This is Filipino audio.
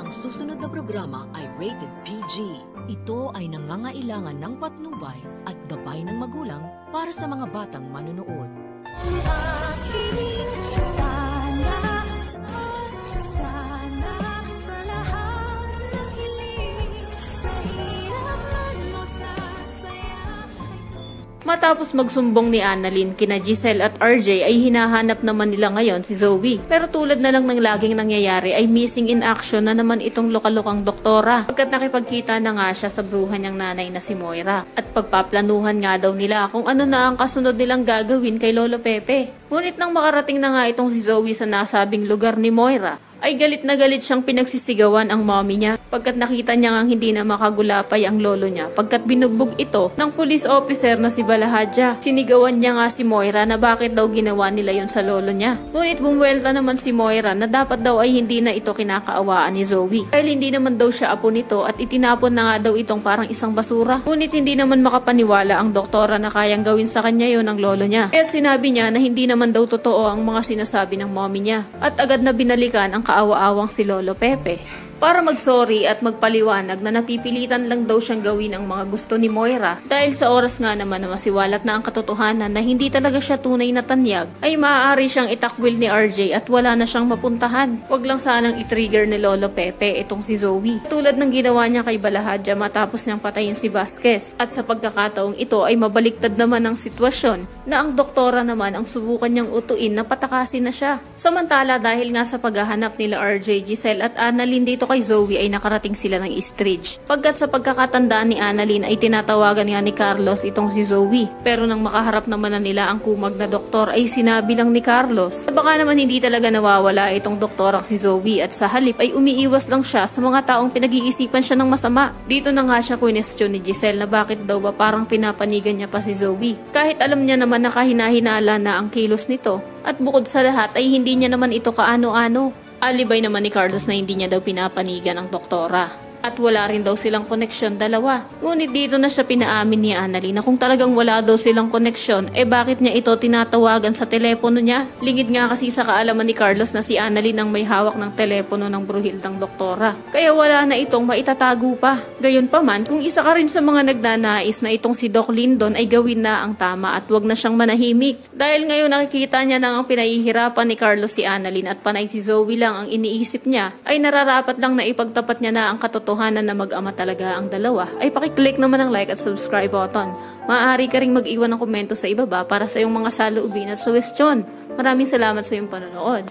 Ang susunod na programa ay rated PG. Ito ay nangangailangan ng patnubay at gabay ng magulang para sa mga batang manunood. Matapos magsumbong ni Annalyn kina Giselle at RJ ay hinahanap naman nila ngayon si Zoe. Pero tulad na lang ng laging nangyayari ay missing in action na naman itong lokalokang doktora. Pagkat nakipagkita na nga siya sa bruha niyang nanay na si Moira. At pagpaplanuhan nga daw nila kung ano na ang kasunod nilang gagawin kay Lolo Pepe. Ngunit nang makarating na nga itong si Zoe sa nasabing lugar ni Moira, ay galit na galit siyang pinagsisigawan ang mommy niya pagkat nakita niya ngang hindi na makagulapay ang lolo niya pagkat binugbog ito ng police officer na si Balahadja. Sinigawan niya nga si Moira na bakit daw ginawa nila yon sa lolo niya. Ngunit bumwelta naman si Moira na dapat daw ay hindi na ito kinakaawaan ni Zoe dahil hindi naman daw siya apo nito at itinapon na nga daw itong parang isang basura. Ngunit hindi naman makapaniwala ang doktora na kayang gawin sa kanya yon ng lolo niya. At sinabi niya na hindi naman daw totoo ang mga sinasabi ng mommy niya at agad na binalikan ang kaawa-awang si Lolo Pepe para mag-sorry at magpaliwanag na napipilitan lang daw siyang gawin ang mga gusto ni Moira dahil sa oras nga naman na masiwalat na ang katotohanan na hindi talaga siya tunay na tanyag ay maaari siyang itakwil ni RJ at wala na siyang mapuntahan. Wag lang sanang i-trigger ni Lolo Pepe itong si Zoe tulad ng ginawa niya kay Balahadja matapos niyang patayin si Vasquez. At sa pagkakataong ito ay mabaliktad naman ang sitwasyon na ang doktora naman ang subukan niyang utuin na patakasin na siya. Samantala dahil nga sa paghahanap nila RJ, Giselle at Annalyn dito kay Zoe ay nakarating sila ng Eastridge. Pagkat sa pagkakatandaan ni Annalyn ay tinatawagan nga ni Carlos itong si Zoe. Pero nang makaharap naman na nila ang kumag na doktor ay sinabi lang ni Carlos na baka naman hindi talaga nawawala itong doktorang si Zoe at sa halip ay umiiwas lang siya sa mga taong pinag-iisipan siya ng masama. Dito na nga siya question ni Giselle na bakit daw ba parang pinapanigan niya pa si Zoe kahit alam niya naman na kahina-hinala na ang kilos nito at bukod sa lahat ay hindi niya naman ito kaano-ano. Alibay naman ni Carlos na hindi niya daw pinapanigan ang doktora. At wala rin daw silang koneksyon dalawa. Ngunit dito na siya pinaamin ni Annalyn na kung talagang wala daw silang koneksyon, bakit niya ito tinatawagan sa telepono niya? Lingid nga kasi sa kaalaman ni Carlos na si Annalyn ang may hawak ng telepono ng bruhildang doktora. Kaya wala na itong maitatago pa. Gayunpaman, kung isa ka rin sa mga nagnanais na itong si Doc Lindon ay gawin na ang tama at wag na siyang manahimik. Dahil ngayon nakikita niya nang ang pinahihirapan ni Carlos si Annalyn at panay si Zoe lang ang iniisip niya, ay nararapat lang na ipagtapat niya na ang katotohanan na mag-ama talaga ang dalawa, ay pakiclick naman ang like at subscribe button. Maaari ka ring mag-iwan ng komento sa ibaba para sa iyong mga saloobin at suwestyon. Maraming salamat sa iyong panonood.